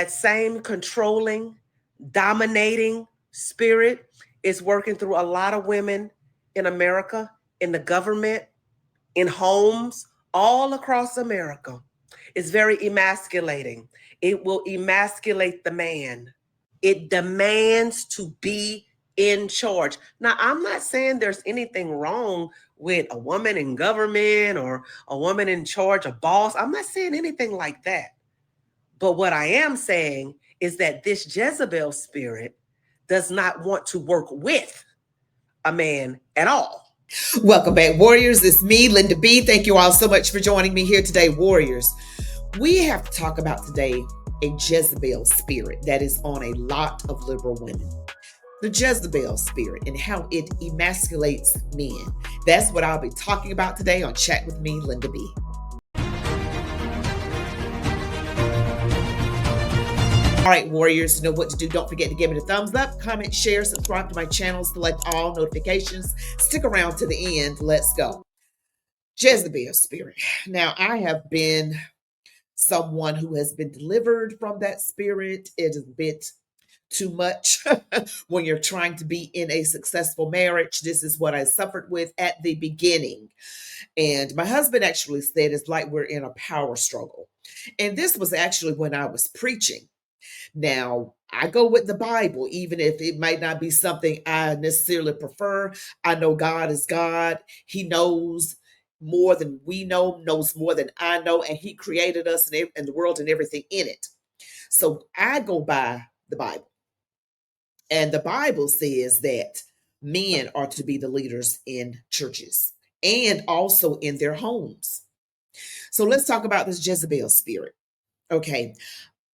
That same controlling, dominating spirit is working through a lot of women in America, in the government, in homes, all across America. It's very emasculating. It will emasculate the man. It demands to be in charge. Now, I'm not saying there's anything wrong with a woman in government or a woman in charge, a boss. I'm not saying anything like that. But what I am saying is that this Jezebel spirit does not want to work with a man at all. Welcome back, Warriors. It's me, Linda B. Thank you all so much for joining me here today, Warriors. We have to talk about today a Jezebel spirit that is on a lot of liberal women. The Jezebel spirit and how it emasculates men. That's what I'll be talking about today on Chat with me, Linda B. All right, Warriors, you know what to do. Don't forget to give it a thumbs up, comment, share, subscribe to my channel, select all notifications. Stick around to the end. Let's go. Jezebel spirit. Now, I have been someone who has been delivered from that spirit. It is a bit too much when you're trying to be in a successful marriage. This is what I suffered with at the beginning. And my husband actually said it's like we're in a power struggle. And this was actually when I was preaching. Now, I go with the Bible, even if it might not be something I necessarily prefer. I know God is God. He knows more than we know, knows more than I know, and He created us and the world and everything in it. So I go by the Bible. And the Bible says that men are to be the leaders in churches and also in their homes. So let's talk about this Jezebel spirit. Okay.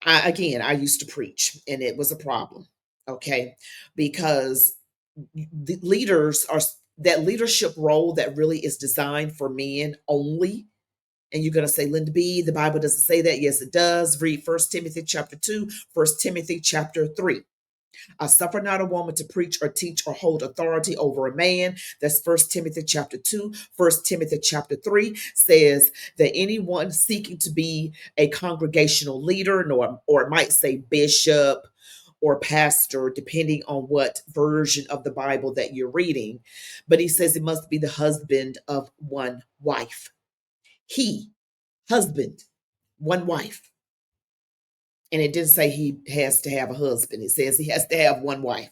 I used to preach and it was a problem. Okay. Because the leaders are that leadership role that really is designed for men only. And you're going to say, Linda B, the Bible doesn't say that. Yes, it does. Read 1 Timothy chapter 2, 1 Timothy chapter 3. I suffer not a woman to preach or teach or hold authority over a man. That's 1 Timothy chapter 2. 1 Timothy chapter 3 says that anyone seeking to be a congregational leader, or it might say bishop or pastor, depending on what version of the Bible that you're reading. But he says it must be the husband of one wife. He, husband, one wife. And it didn't say he has to have a husband. It says he has to have one wife.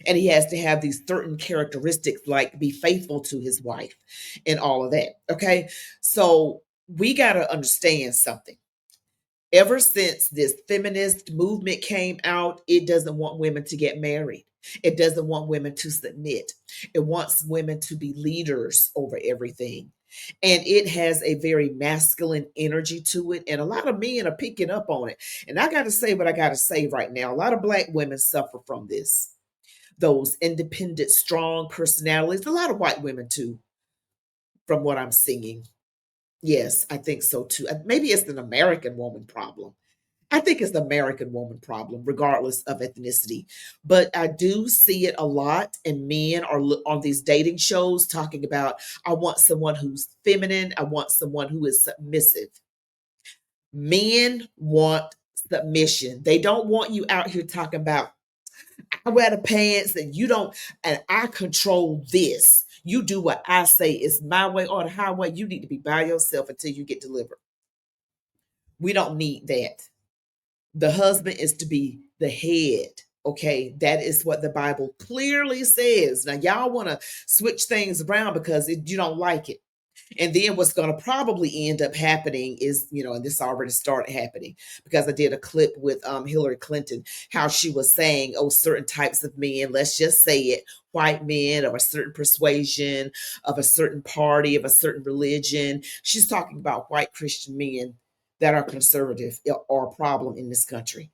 And he has to have these certain characteristics, like be faithful to his wife and all of that. Okay. So we got to understand something. Ever since this feminist movement came out, it doesn't want women to get married. It doesn't want women to submit. It wants women to be leaders over everything. And it has a very masculine energy to it. And a lot of men are picking up on it. And I got to say what I got to say right now. A lot of Black women suffer from this. Those independent, strong personalities. A lot of white women too, from what I'm seeing. Yes, I think so too. Maybe it's an American woman problem. I think it's the American woman problem, regardless of ethnicity. But I do see it a lot, and men are on these dating shows talking about, I want someone who's feminine, I want someone who is submissive. Men want submission. They don't want you out here talking about, I wear the pants and you don't, and I control this. You do what I say is my way or the highway. You need to be by yourself until you get delivered. We don't need that. The husband is to be the head. Okay, that is what the Bible clearly says. Now, y'all want to switch things around because you don't like it. And then what's going to probably end up happening is, and this already started happening because I did a clip with Hillary Clinton, how she was saying, oh, certain types of men, let's just say it, white men of a certain persuasion, of a certain party, of a certain religion. She's talking about white Christian men that are conservative are a problem in this country.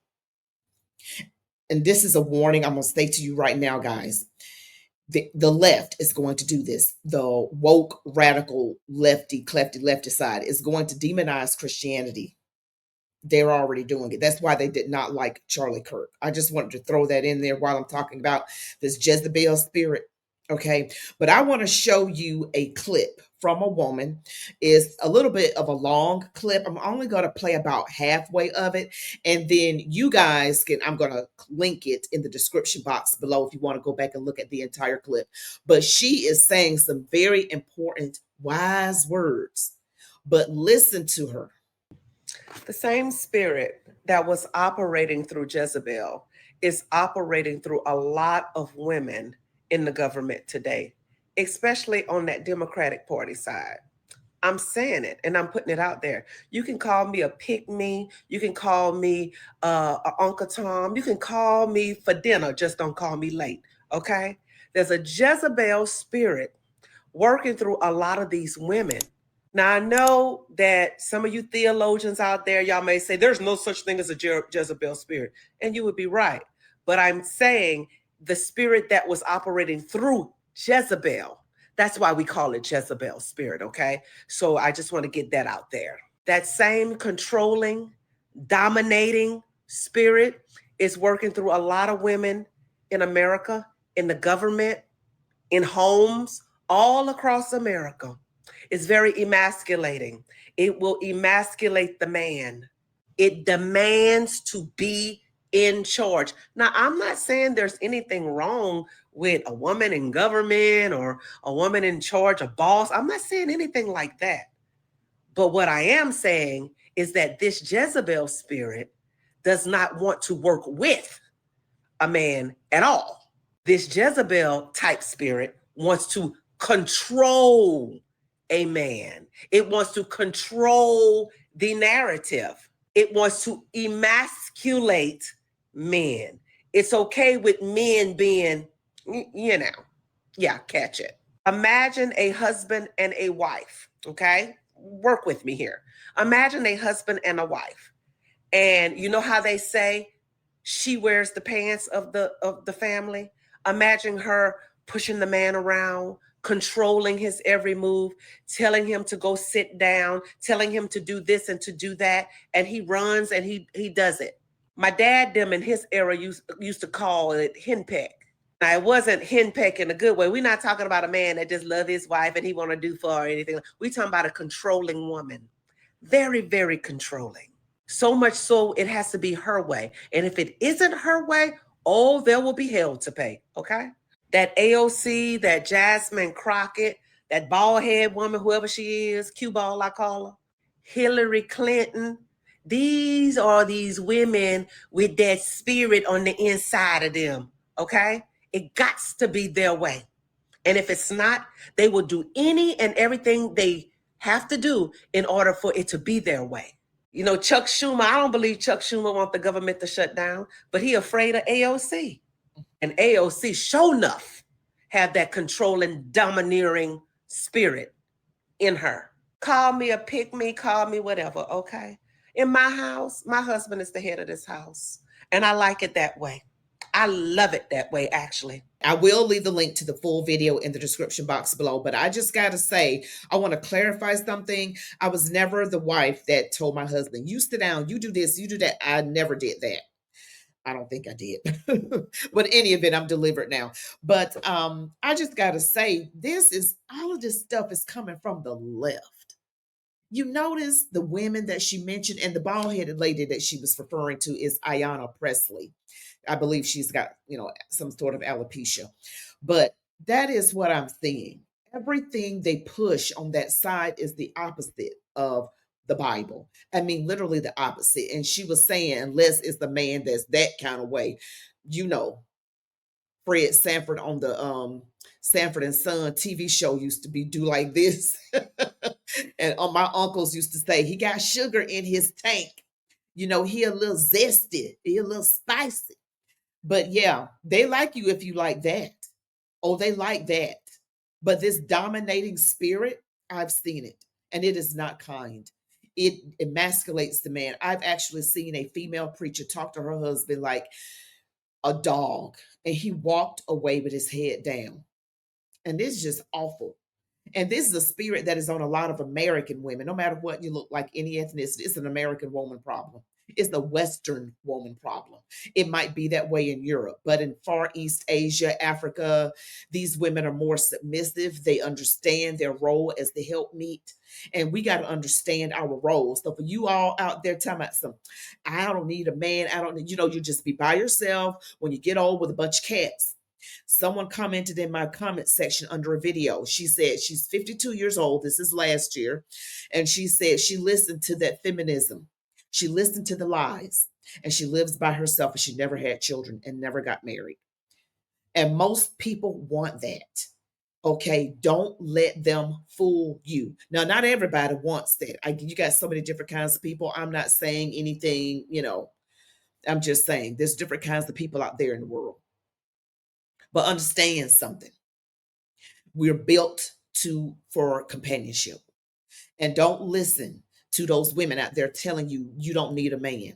And this is a warning I'm going to say to you right now, guys. The left is going to do this. The woke, radical, lefty side is going to demonize Christianity. They're already doing it. That's why they did not like Charlie Kirk. I just wanted to throw that in there while I'm talking about this Jezebel spirit. Okay. But I want to show you a clip from a woman. Is a little bit of a long clip. I'm only going to play about halfway of it, and then you guys can, I'm going to link it in the description box below if you want to go back and look at the entire clip. But she is saying some very important, wise words. But listen to her. The same spirit that was operating through Jezebel is operating through a lot of women in the government today, especially on that Democratic Party side. I'm saying it and I'm putting it out there. You can call me a pick me. You can call me a Uncle Tom. You can call me for dinner. Just don't call me late. Okay? There's a Jezebel spirit working through a lot of these women. Now, I know that some of you theologians out there, y'all may say there's no such thing as a Jezebel spirit. And you would be right. But I'm saying the spirit that was operating through Jezebel, that's why we call it Jezebel spirit, okay? So I just want to get that out there. That same controlling, dominating spirit is working through a lot of women in America, in the government, in homes, all across America. It's very emasculating. It will emasculate the man. It demands to be in charge. Now, I'm not saying there's anything wrong with a woman in government or a woman in charge, a boss. I'm not saying anything like that. But what I am saying is that this Jezebel spirit does not want to work with a man at all. This Jezebel type spirit wants to control a man. It wants to control the narrative. It wants to emasculate men. It's okay with men being, catch it. Imagine a husband and a wife, okay? Work with me here. Imagine a husband and a wife. And you know how they say she wears the pants of the family? Imagine her pushing the man around, controlling his every move, telling him to go sit down, telling him to do this and to do that, and he runs and he does it. My dad them in his era used to call it henpeck. Now, it wasn't henpeck in a good way. We're not talking about a man that just love his wife and he want to do for her or anything. We're talking about a controlling woman. Very, very controlling. So much so it has to be her way. And if it isn't her way, oh, there will be hell to pay. Okay? That AOC, that Jasmine Crockett, that bald head woman, whoever she is, cue ball, I call her, Hillary Clinton. These are these women with that spirit on the inside of them. Okay? It gots to be their way. And if it's not, they will do any and everything they have to do in order for it to be their way. You know, Chuck Schumer, I don't believe Chuck Schumer wants the government to shut down, but he afraid of AOC. And AOC, sure enough, have that controlling, domineering spirit in her. Call me a pick me, call me whatever, okay? In my house, my husband is the head of this house. And I like it that way. I love it that way, actually. I will leave the link to the full video in the description box below, but I just got to say, I want to clarify something. I was never the wife that told my husband, you sit down, you do this, you do that. I never did that. I don't think I did. But any of it, I'm delivered now. But I just got to say, all of this stuff is coming from the left. You notice the women that she mentioned, and the bald-headed lady that she was referring to is Ayanna Presley. I believe she's got, some sort of alopecia. But that is what I'm seeing. Everything they push on that side is the opposite of the Bible. I mean, literally the opposite. And she was saying, unless it's the man that's that kind of way, Fred Sanford on the Sanford and Son TV show used to be do like this. And my uncles used to say, he got sugar in his tank. He a little zesty, he a little spicy. But yeah, they like you if you like that. Oh, they like that. But this dominating spirit, I've seen it, and it is not kind. It emasculates the man. I've actually seen a female preacher talk to her husband like a dog, and he walked away with his head down. And this is just awful. And this is a spirit that is on a lot of American women, no matter what you look like, any ethnicity. It's an American woman problem. It's a Western woman problem. It might be that way in Europe, but in Far East Asia, Africa, these women are more submissive. They understand their role as the helpmeet. And we got to understand our roles. So for you all out there talking about some, I don't need a man. I don't need, you just be by yourself when you get old with a bunch of cats. Someone commented in my comment section under a video. She said she's 52 years old. This is last year. And she said she listened to that feminism. She listened to the lies. And she lives by herself and she never had children and never got married. And most people want that. Okay, don't let them fool you. Now, not everybody wants that. You got so many different kinds of people. I'm not saying anything, I'm just saying there's different kinds of people out there in the world. But understand something. We're built for companionship. And don't listen to those women out there telling you you don't need a man.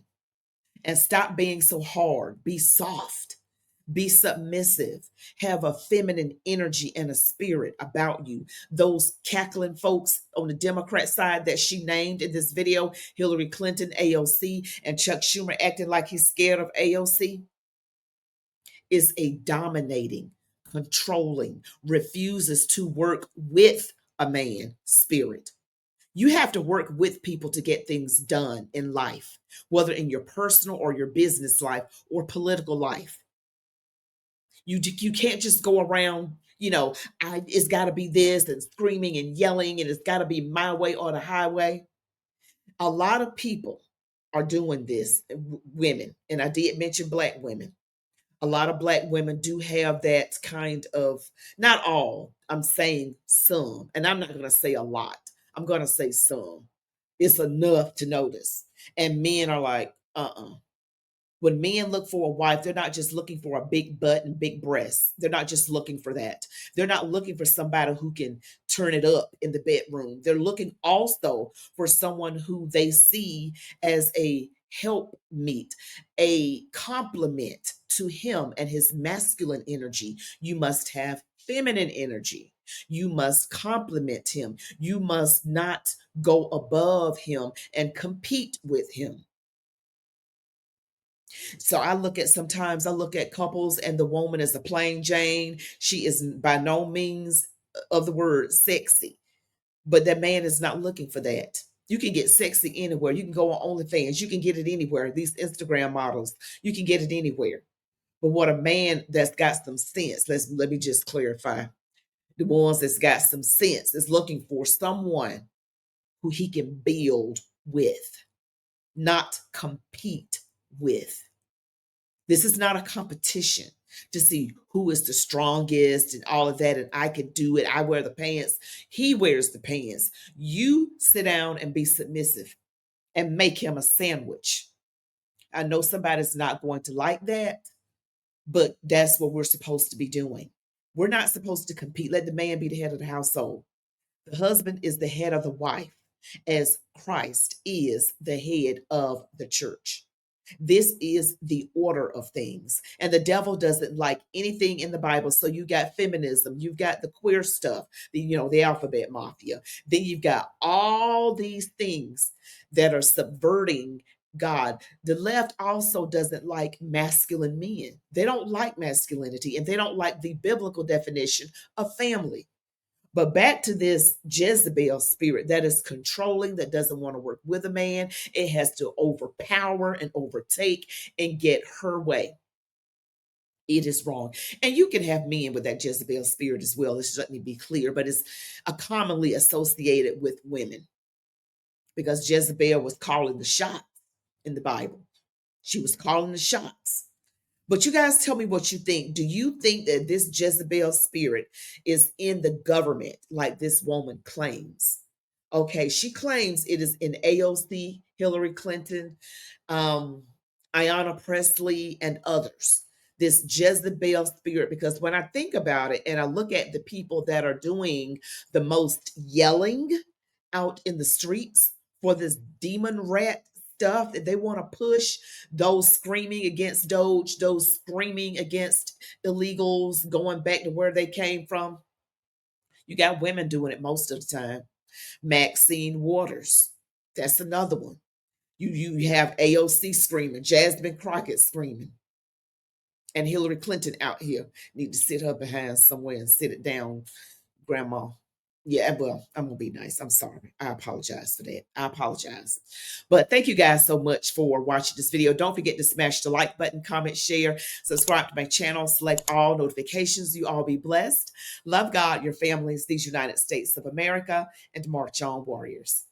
And stop being so hard. Be soft. Be submissive. Have a feminine energy and a spirit about you. Those cackling folks on the Democrat side that she named in this video, Hillary Clinton, AOC, and Chuck Schumer acting like he's scared of AOC, is a dominating, controlling, refuses to work with a man spirit. You have to work with people to get things done in life, whether in your personal or your business life or political life. You can't just go around, it's got to be this and screaming and yelling and it's got to be my way or the highway. A lot of people are doing this, women, and I did mention Black women. A lot of Black women do have that kind of, not all, I'm saying some, and I'm not going to say a lot. I'm going to say some. It's enough to notice. And men are like, when men look for a wife, they're not just looking for a big butt and big breasts. They're not just looking for that. They're not looking for somebody who can turn it up in the bedroom. They're looking also for someone who they see as a help meet, a complement to him and his masculine energy. You must have feminine energy. You must complement him. You must not go above him and compete with him. So sometimes I look at couples and the woman is a plain Jane. She is by no means of the word sexy, but that man is not looking for that. You can get sexy anywhere. You can go on OnlyFans. You can get it anywhere. These Instagram models, you can get it anywhere. But what a man that's got some sense, let me just clarify. The ones that's got some sense is looking for someone who he can build with, not compete with. This is not a competition to see who is the strongest and all of that, and I can do it. I wear the pants. He wears the pants. You sit down and be submissive and make him a sandwich. I know somebody's not going to like that, but that's what we're supposed to be doing. We're not supposed to compete. Let the man be the head of the household. The husband is the head of the wife, as Christ is the head of the church. This is the order of things. And the devil doesn't like anything in the Bible. So you got feminism, you've got the queer stuff, the alphabet mafia. Then you've got all these things that are subverting God. The left also doesn't like masculine men. They don't like masculinity and they don't like the biblical definition of family. But back to this Jezebel spirit that is controlling, that doesn't want to work with a man. It has to overpower and overtake and get her way. It is wrong. And you can have men with that Jezebel spirit as well. Let's let me be clear, but it's commonly associated with women because Jezebel was calling the shots in the Bible. She was calling the shots. But you guys tell me what you think. Do you think that this Jezebel spirit is in the government like this woman claims? Okay, she claims it is in AOC, Hillary Clinton, Ayanna Pressley, and others. This Jezebel spirit, because when I think about it and I look at the people that are doing the most yelling out in the streets for this demon rat stuff that they want to push, those screaming against Doge, those screaming against illegals, going back to where they came from. You got women doing it most of the time. Maxine Waters, that's another one. You have AOC screaming, Jasmine Crockett screaming, and Hillary Clinton out here need to sit her behind somewhere and sit it down, Grandma. Yeah, well, I'm gonna be nice. I'm sorry. I apologize for that. I apologize. But thank you guys so much for watching this video. Don't forget to smash the like button, comment, share, subscribe to my channel, select all notifications. You all be blessed. Love God, your families, these United States of America, and march on, warriors.